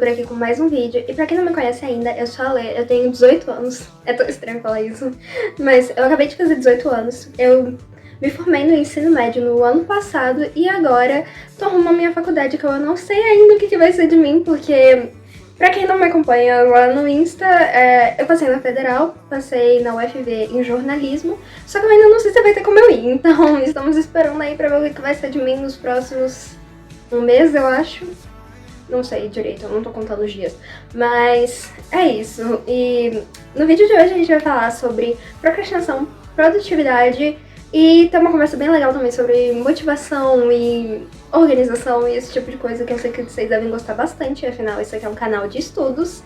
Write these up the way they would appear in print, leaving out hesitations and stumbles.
por aqui com mais um vídeo. E pra quem não me conhece ainda, eu sou a Lê, eu tenho 18 anos. É tão estranho falar isso. Mas eu acabei de fazer 18 anos. Eu me formei no ensino médio no ano passado e agora tô rumo à minha faculdade, que eu não sei ainda o que vai ser de mim, porque pra quem não me acompanha lá no Insta, eu passei na Federal, passei na UFV em jornalismo, só que eu ainda não sei se vai ter como eu ir, então estamos esperando aí pra ver o que vai ser de mim nos próximos um mês, eu acho. Não sei direito, eu não tô contando os dias. Mas é isso. E no vídeo de hoje a gente vai falar sobre procrastinação, produtividade e ter uma conversa bem legal também sobre motivação e organização e esse tipo de coisa que eu sei que vocês devem gostar bastante. Afinal, esse aqui é um canal de estudos.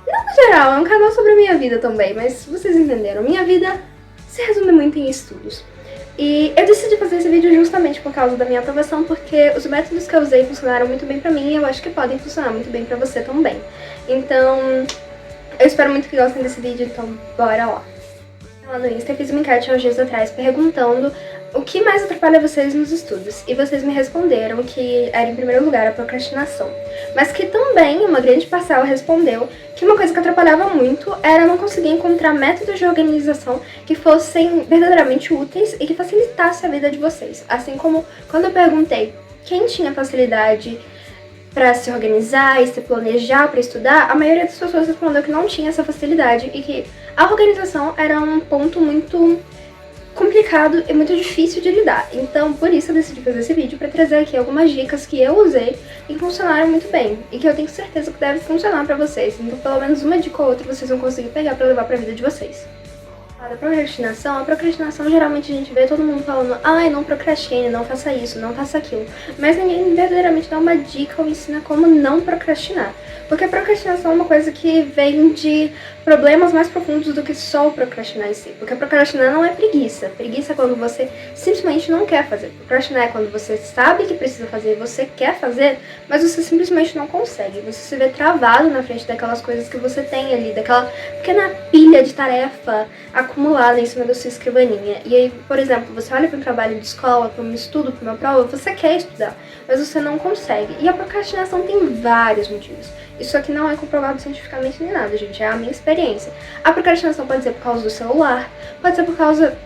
Não, no geral, é um canal sobre a minha vida também, mas vocês entenderam. Minha vida se resume muito em estudos. E eu decidi fazer esse vídeo justamente por causa da minha aprovação, porque os métodos que eu usei funcionaram muito bem pra mim e eu acho que podem funcionar muito bem pra você também. Então, eu espero muito que gostem desse vídeo, então bora lá. Lá no Insta eu fiz uma enquete há uns dias atrás perguntando o que mais atrapalha vocês nos estudos, e vocês me responderam que era em primeiro lugar a procrastinação, mas que também uma grande parcela respondeu que uma coisa que atrapalhava muito era não conseguir encontrar métodos de organização que fossem verdadeiramente úteis e que facilitassem a vida de vocês. Assim como quando eu perguntei quem tinha facilidade para se organizar e se planejar para estudar, a maioria das pessoas respondeu que não tinha essa facilidade e que a organização era um ponto muito complicado e muito difícil de lidar. Então, por isso eu decidi fazer esse vídeo para trazer aqui algumas dicas que eu usei e funcionaram muito bem e que eu tenho certeza que deve funcionar para vocês. Então, pelo menos uma dica ou outra vocês vão conseguir pegar para levar para a vida de vocês. A procrastinação geralmente a gente vê todo mundo falando ai, não procrastine, não faça isso, não faça aquilo. Mas ninguém verdadeiramente dá uma dica ou ensina como não procrastinar. Porque a procrastinação é uma coisa que vem de problemas mais profundos do que só o procrastinar em si. Porque procrastinar não é preguiça. Preguiça é quando você simplesmente não quer fazer. Procrastinar é quando você sabe que precisa fazer, você quer fazer, mas você simplesmente não consegue. Você se vê travado na frente daquelas coisas que você tem ali, daquela pequena pilha de tarefa acumulada em cima da sua escrivaninha. E aí, por exemplo, você olha para um trabalho de escola, para um estudo, para uma prova, você quer estudar, mas você não consegue. E a procrastinação tem vários motivos. Isso aqui não é comprovado cientificamente nem nada, gente, é a minha experiência. A procrastinação pode ser por causa do celular, pode ser por causa...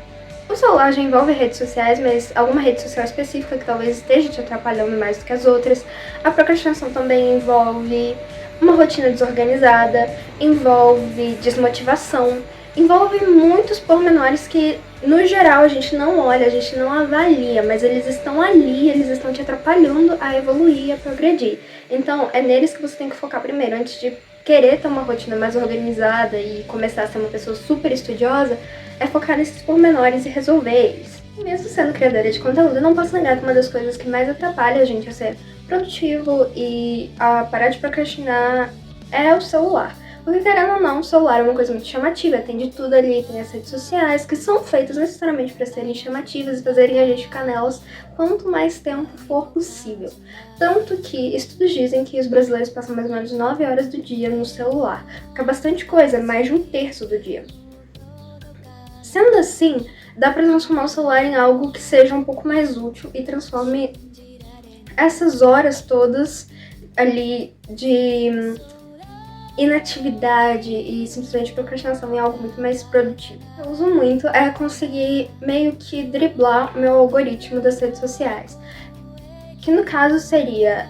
O celular já envolve redes sociais, mas alguma rede social específica que talvez esteja te atrapalhando mais do que as outras. A procrastinação também envolve uma rotina desorganizada, envolve desmotivação, envolve muitos pormenores que, no geral, a gente não olha, a gente não avalia, mas eles estão ali, eles estão te atrapalhando a evoluir, a progredir. Então, é neles que você tem que focar primeiro, antes de querer ter uma rotina mais organizada e começar a ser uma pessoa super estudiosa, é focar nesses pormenores e resolver eles. E mesmo sendo criadora de conteúdo, eu não posso negar que uma das coisas que mais atrapalha a gente a ser produtivo e a parar de procrastinar é o celular. Porque, querendo ou não, o celular é uma coisa muito chamativa, tem de tudo ali, tem as redes sociais, que são feitas necessariamente para serem chamativas e fazerem a gente ficar nelas quanto mais tempo for possível. Tanto que estudos dizem que os brasileiros passam mais ou menos 9 horas do dia no celular, que é bastante coisa, mais de um terço do dia. Sendo assim, dá para transformar o celular em algo que seja um pouco mais útil e transforme essas horas todas ali de inatividade e simplesmente procrastinação em algo muito mais produtivo. Eu uso muito conseguir meio que driblar o meu algoritmo das redes sociais, que no caso seria,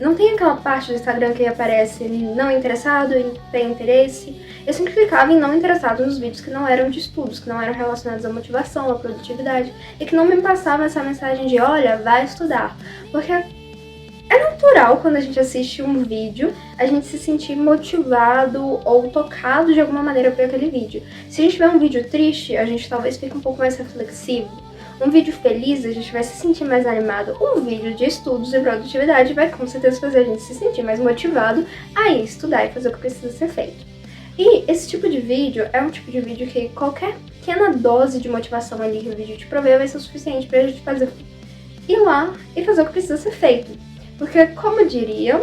não tem aquela parte do Instagram que aparece não interessado e tem interesse. Eu sempre clicava em não interessado nos vídeos que não eram de estudos, que não eram relacionados à motivação, à produtividade, e que não me passavam essa mensagem de olha, vai estudar, porque é natural quando a gente assiste um vídeo, a gente se sentir motivado ou tocado de alguma maneira por aquele vídeo. Se a gente vê um vídeo triste, a gente talvez fique um pouco mais reflexivo. Um vídeo feliz, a gente vai se sentir mais animado. Um vídeo de estudos e produtividade vai com certeza fazer a gente se sentir mais motivado a ir estudar e fazer o que precisa ser feito. E esse tipo de vídeo é um tipo de vídeo que qualquer pequena dose de motivação ali que o vídeo te prover vai ser o suficiente pra gente ir lá e fazer o que precisa ser feito. Porque, como diria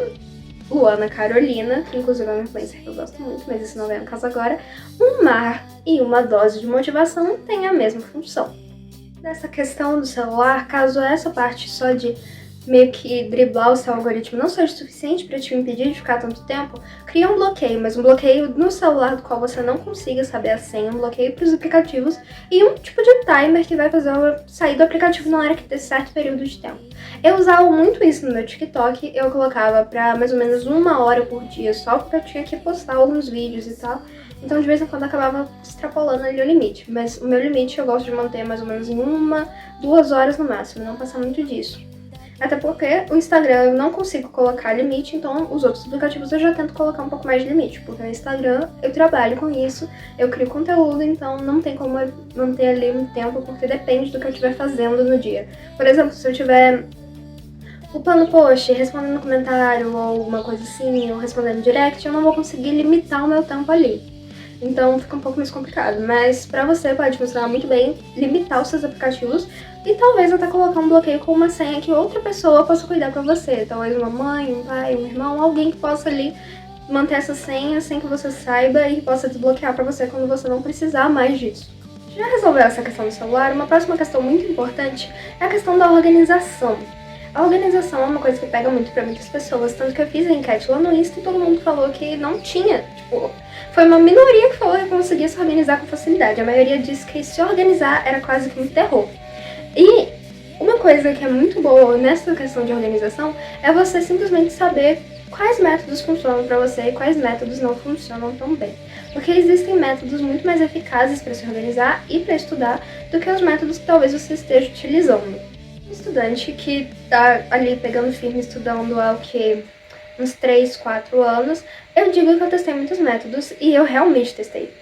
Luana Carolina, que inclusive é uma influencer que eu gosto muito, mas isso não vem ao caso agora, um mar e uma dose de motivação têm a mesma função. Nessa questão do celular, caso essa parte só de meio que driblar o seu algoritmo não seja suficiente para te impedir de ficar tanto tempo, cria um bloqueio, mas um bloqueio no celular do qual você não consiga saber a senha, um bloqueio para os aplicativos e um tipo de timer que vai fazer ela sair do aplicativo na hora que ter certo período de tempo. Eu usava muito isso no meu TikTok, eu colocava pra mais ou menos 1 hora por dia, só porque eu tinha que postar alguns vídeos e tal. Então, de vez em quando, eu acabava extrapolando ali o limite. Mas o meu limite eu gosto de manter mais ou menos em 1, 2 horas no máximo, não passar muito disso. Até porque o Instagram eu não consigo colocar limite, então os outros aplicativos eu já tento colocar um pouco mais de limite. Porque no Instagram eu trabalho com isso, eu crio conteúdo, então não tem como eu manter ali um tempo, porque depende do que eu estiver fazendo no dia. Por exemplo, se eu tiver upando post, respondendo comentário ou alguma coisa assim, ou respondendo direct, eu não vou conseguir limitar o meu tempo ali. Então fica um pouco mais complicado, mas pra você pode funcionar muito bem limitar os seus aplicativos e talvez até colocar um bloqueio com uma senha que outra pessoa possa cuidar pra você. Talvez uma mãe, um pai, um irmão, alguém que possa ali manter essa senha sem que você saiba e possa desbloquear pra você quando você não precisar mais disso. Já resolveu essa questão do celular? Uma próxima questão muito importante é a questão da organização. A organização é uma coisa que pega muito pra muitas pessoas, tanto que eu fiz a enquete lá no Insta e todo mundo falou que não tinha, foi uma minoria que falou que conseguia se organizar com facilidade. A maioria disse que se organizar era quase que um terror. E uma coisa que é muito boa nessa questão de organização é você simplesmente saber quais métodos funcionam pra você e quais métodos não funcionam tão bem. Porque existem métodos muito mais eficazes para se organizar e para estudar do que os métodos que talvez você esteja utilizando. Um estudante que tá ali pegando firme estudando há o que? Uns 3, 4 anos, eu digo que eu testei muitos métodos e eu realmente testei.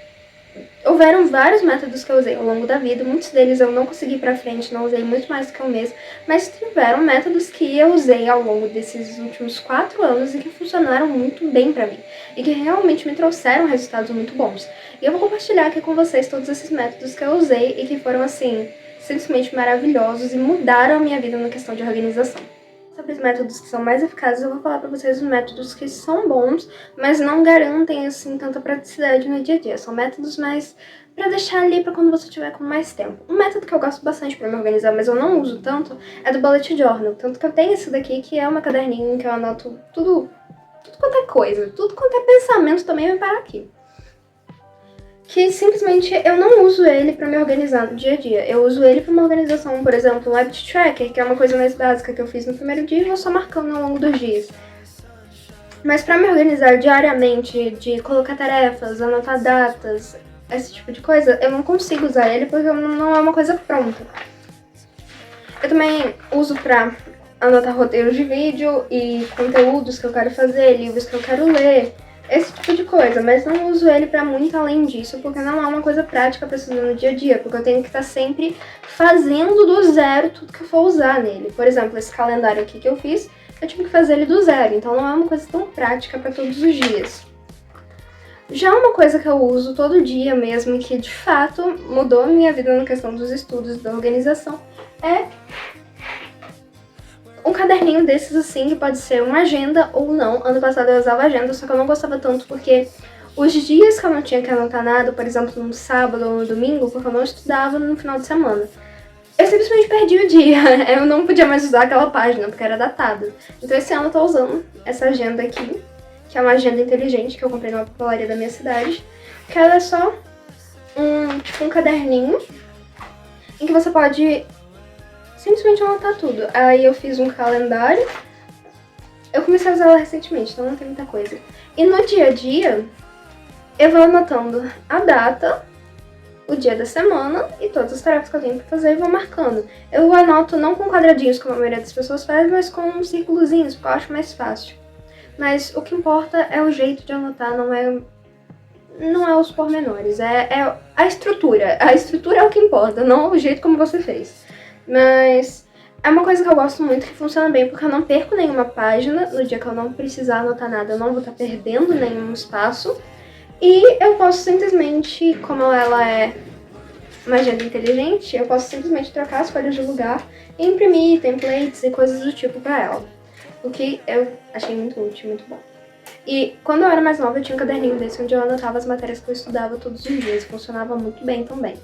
Houveram vários métodos que eu usei ao longo da vida, muitos deles eu não consegui ir pra frente, não usei muito mais do que um mês, mas tiveram métodos que eu usei ao longo desses últimos 4 anos e que funcionaram muito bem pra mim, e que realmente me trouxeram resultados muito bons. E eu vou compartilhar aqui com vocês todos esses métodos que eu usei e que foram, assim, simplesmente maravilhosos e mudaram a minha vida na questão de organização. Sobre os métodos que são mais eficazes, eu vou falar pra vocês os métodos que são bons, mas não garantem, assim, tanta praticidade no dia a dia. São métodos mais pra deixar ali pra quando você tiver com mais tempo. Um método que eu gosto bastante pra me organizar, mas eu não uso tanto, é do Bullet Journal. Tanto que eu tenho esse daqui, que é uma caderninho que eu anoto tudo quanto é coisa, tudo quanto é pensamento também vai parar aqui. Que simplesmente eu não uso ele pra me organizar no dia a dia. Eu uso ele pra uma organização, por exemplo, um habit tracker, que é uma coisa mais básica que eu fiz no primeiro dia e vou só marcando ao longo dos dias. Mas pra me organizar diariamente, de colocar tarefas, anotar datas, esse tipo de coisa, eu não consigo usar ele porque não é uma coisa pronta. Eu também uso pra anotar roteiros de vídeo e conteúdos que eu quero fazer, livros que eu quero ler, esse tipo de coisa, mas não uso ele pra muito além disso, porque não é uma coisa prática pra estudar no dia a dia, porque eu tenho que estar sempre fazendo do zero tudo que eu for usar nele. Por exemplo, esse calendário aqui que eu fiz, eu tive que fazer ele do zero, então não é uma coisa tão prática pra todos os dias. Já uma coisa que eu uso todo dia mesmo, que de fato mudou a minha vida na questão dos estudos, da organização, é um caderninho desses assim, que pode ser uma agenda ou não. Ano passado eu usava agenda, só que eu não gostava tanto porque os dias que eu não tinha que anotar nada, por exemplo, no sábado ou no domingo, porque eu não estudava no final de semana, eu simplesmente perdi o dia. Eu não podia mais usar aquela página, porque era datada. Então esse ano eu tô usando essa agenda aqui, que é uma agenda inteligente que eu comprei numa papelaria da minha cidade, que ela é só um caderninho em que você pode simplesmente anotar tudo. Aí eu fiz um calendário. Eu comecei a usar ela recentemente, então não tem muita coisa. E no dia a dia, eu vou anotando a data, o dia da semana e todas as tarefas que eu tenho pra fazer e vou marcando. Eu anoto não com quadradinhos, como a maioria das pessoas faz, mas com círculozinhos, porque eu acho mais fácil. Mas o que importa é o jeito de anotar, não é os pormenores, é a estrutura. A estrutura é o que importa, não o jeito como você fez. Mas é uma coisa que eu gosto muito, que funciona bem, porque eu não perco nenhuma página. No dia que eu não precisar anotar nada, eu não vou estar perdendo nenhum espaço. E eu posso simplesmente, como ela é uma agenda inteligente, eu posso simplesmente trocar as folhas de lugar e imprimir templates e coisas do tipo pra ela. O que eu achei muito útil, muito bom. E quando eu era mais nova, eu tinha um caderninho desse onde eu anotava as matérias que eu estudava todos os dias. Funcionava muito bem também.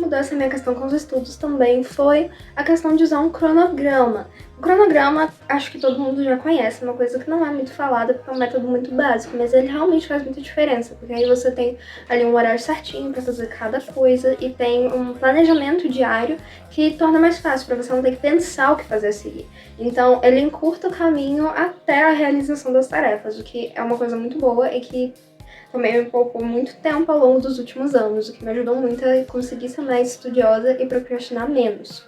mudou essa minha questão com os estudos também foi a questão de usar um cronograma. O cronograma, acho que todo mundo já conhece, é uma coisa que não é muito falada porque é um método muito básico, mas ele realmente faz muita diferença, porque aí você tem ali um horário certinho para fazer cada coisa e tem um planejamento diário que torna mais fácil para você não ter que pensar o que fazer a seguir. Então, ele encurta o caminho até a realização das tarefas, o que é uma coisa muito boa e que também me poupou muito tempo ao longo dos últimos anos, o que me ajudou muito a conseguir ser mais estudiosa e procrastinar menos.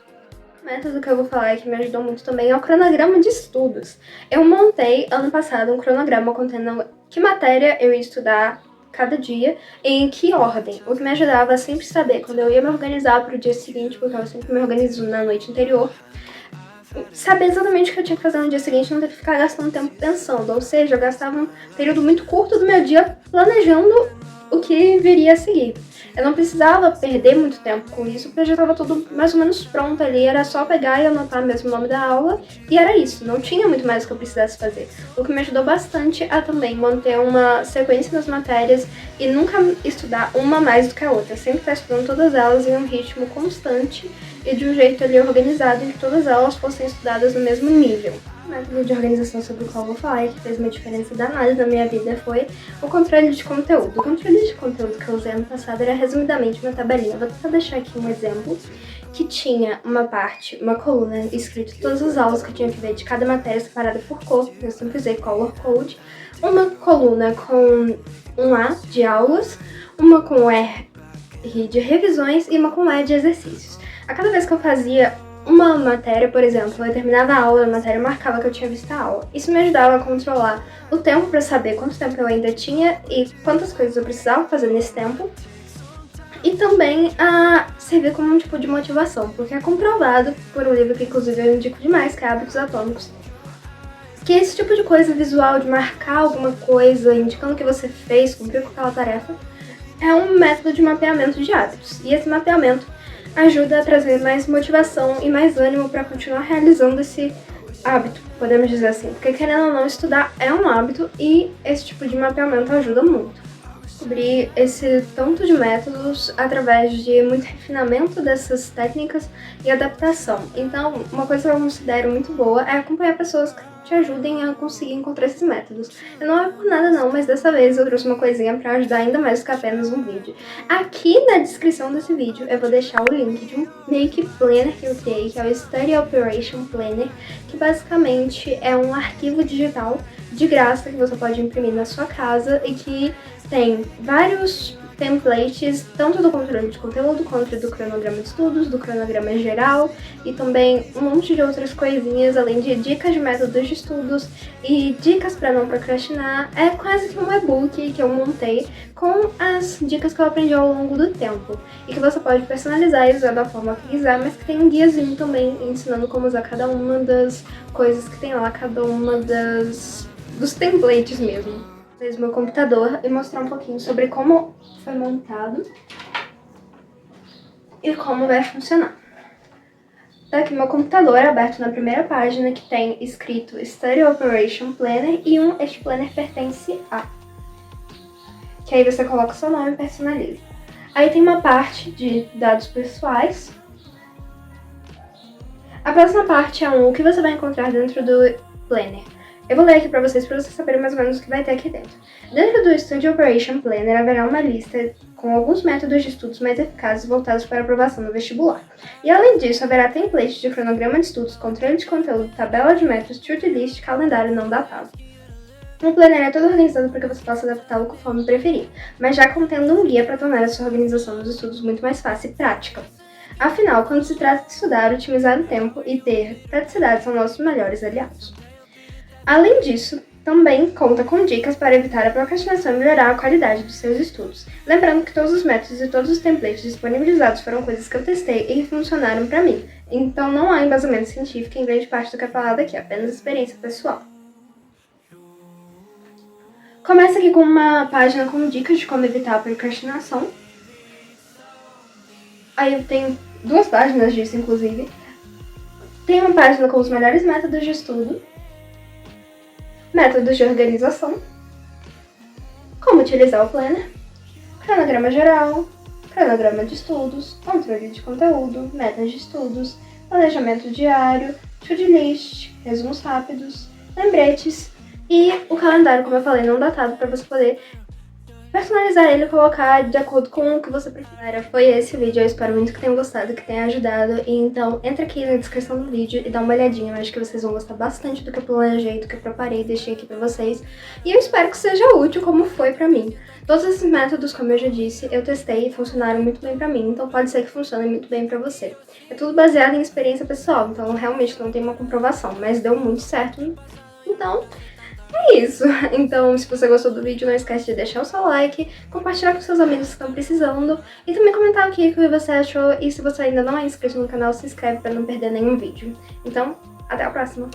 O método que eu vou falar que me ajudou muito também é o cronograma de estudos. Eu montei ano passado um cronograma contendo que matéria eu ia estudar cada dia e em que ordem, o que me ajudava a sempre saber quando eu ia me organizar para o dia seguinte, porque eu sempre me organizo na noite anterior, saber exatamente o que eu tinha que fazer no dia seguinte, não ter que ficar gastando tempo pensando. Ou seja, eu gastava um período muito curto do meu dia planejando o que viria a seguir. Eu não precisava perder muito tempo com isso, porque já estava tudo mais ou menos pronto ali, era só pegar e anotar mesmo o nome da aula, e era isso, não tinha muito mais que eu precisasse fazer. O que me ajudou bastante a também manter uma sequência das matérias e nunca estudar uma mais do que a outra, sempre estar estudando todas elas em um ritmo constante e de um jeito ali organizado em que todas elas fossem estudadas no mesmo nível. O método de organização sobre o qual eu vou falar e que fez uma diferença danada na minha vida foi o controle de conteúdo. O controle de conteúdo que eu usei ano passado era resumidamente uma tabelinha. Vou tentar deixar aqui um exemplo que tinha uma parte, uma coluna escrito todas as aulas que eu tinha que ver de cada matéria separada por cor, eu sempre usei color code, uma coluna com um A de aulas, uma com R de revisões e uma com E de exercícios. A cada vez que eu fazia uma matéria, por exemplo, eu terminava a aula, a matéria marcava que eu tinha visto a aula. Isso me ajudava a controlar o tempo para saber quanto tempo eu ainda tinha e quantas coisas eu precisava fazer nesse tempo. E também a servir como um tipo de motivação, porque é comprovado por um livro que inclusive eu indico demais, que é Hábitos Atômicos, que esse tipo de coisa visual, de marcar alguma coisa, indicando que você fez, cumpriu com aquela tarefa, é um método de mapeamento de hábitos. E esse mapeamento ajuda a trazer mais motivação e mais ânimo para continuar realizando esse hábito, podemos dizer assim. Porque querendo ou não, estudar é um hábito e esse tipo de mapeamento ajuda muito. Descobri esse tanto de métodos através de muito refinamento dessas técnicas e adaptação. Então, uma coisa que eu considero muito boa é acompanhar pessoas que te ajudem a conseguir encontrar esses métodos. Eu não é por nada não, mas dessa vez eu trouxe uma coisinha pra ajudar ainda mais do que apenas um vídeo. Aqui na descrição desse vídeo eu vou deixar o link de um Make Planner que eu criei, que é o Study Operation Planner, que basicamente é um arquivo digital de graça que você pode imprimir na sua casa e que tem vários templates, tanto do controle de conteúdo quanto do cronograma de estudos, do cronograma geral e também um monte de outras coisinhas, além de dicas de métodos de estudos e dicas para não procrastinar. É quase que um e-book que eu montei com as dicas que eu aprendi ao longo do tempo e que você pode personalizar e usar da forma que quiser, mas que tem um guiazinho também ensinando como usar cada uma das coisas que tem lá, cada uma dos templates mesmo. Meu computador e mostrar um pouquinho sobre como foi montado e como vai funcionar. Tá aqui meu computador aberto na primeira página que tem escrito Study Operation Planner e este planner pertence a. Que aí você coloca o seu nome e personaliza. Aí tem uma parte de dados pessoais. A próxima parte é o que você vai encontrar dentro do planner. Eu vou ler aqui pra vocês saberem mais ou menos o que vai ter aqui dentro. Dentro do Study Operation Planner haverá uma lista com alguns métodos de estudos mais eficazes voltados para a aprovação no vestibular. E além disso, haverá template de cronograma de estudos, controle de conteúdo, tabela de metas, to-do list, calendário não datado. O planner é todo organizado para que você possa adaptá-lo conforme preferir, mas já contendo um guia para tornar a sua organização dos estudos muito mais fácil e prática. Afinal, quando se trata de estudar, otimizar o tempo e ter praticidade são nossos melhores aliados. Além disso, também conta com dicas para evitar a procrastinação e melhorar a qualidade dos seus estudos. Lembrando que todos os métodos e todos os templates disponibilizados foram coisas que eu testei e que funcionaram para mim. Então não há embasamento científico em grande parte do que é falado aqui, apenas experiência pessoal. Começa aqui com uma página com dicas de como evitar a procrastinação. Aí eu tenho 2 páginas disso, inclusive. Tem uma página com os melhores métodos de estudo, métodos de organização, como utilizar o planner, cronograma geral, cronograma de estudos, controle de conteúdo, metas de estudos, planejamento diário, to-do list, resumos rápidos, lembretes e o calendário, como eu falei, não datado, para você poder personalizar ele e colocar de acordo com o que você prefere. Foi esse vídeo, eu espero muito que tenham gostado, que tenha ajudado. E então, entra aqui na descrição do vídeo e dá uma olhadinha. Eu acho que vocês vão gostar bastante do que eu planejei, do que eu preparei e deixei aqui pra vocês. E eu espero que seja útil como foi pra mim. Todos esses métodos, como eu já disse, eu testei e funcionaram muito bem pra mim, então pode ser que funcione muito bem pra você. É tudo baseado em experiência pessoal, então realmente não tem uma comprovação, mas deu muito certo. Então, é isso. Então, se você gostou do vídeo, não esquece de deixar o seu like, compartilhar com seus amigos que estão precisando e também comentar aqui o que você achou. E se você ainda não é inscrito no canal, se inscreve para não perder nenhum vídeo. Então, até a próxima!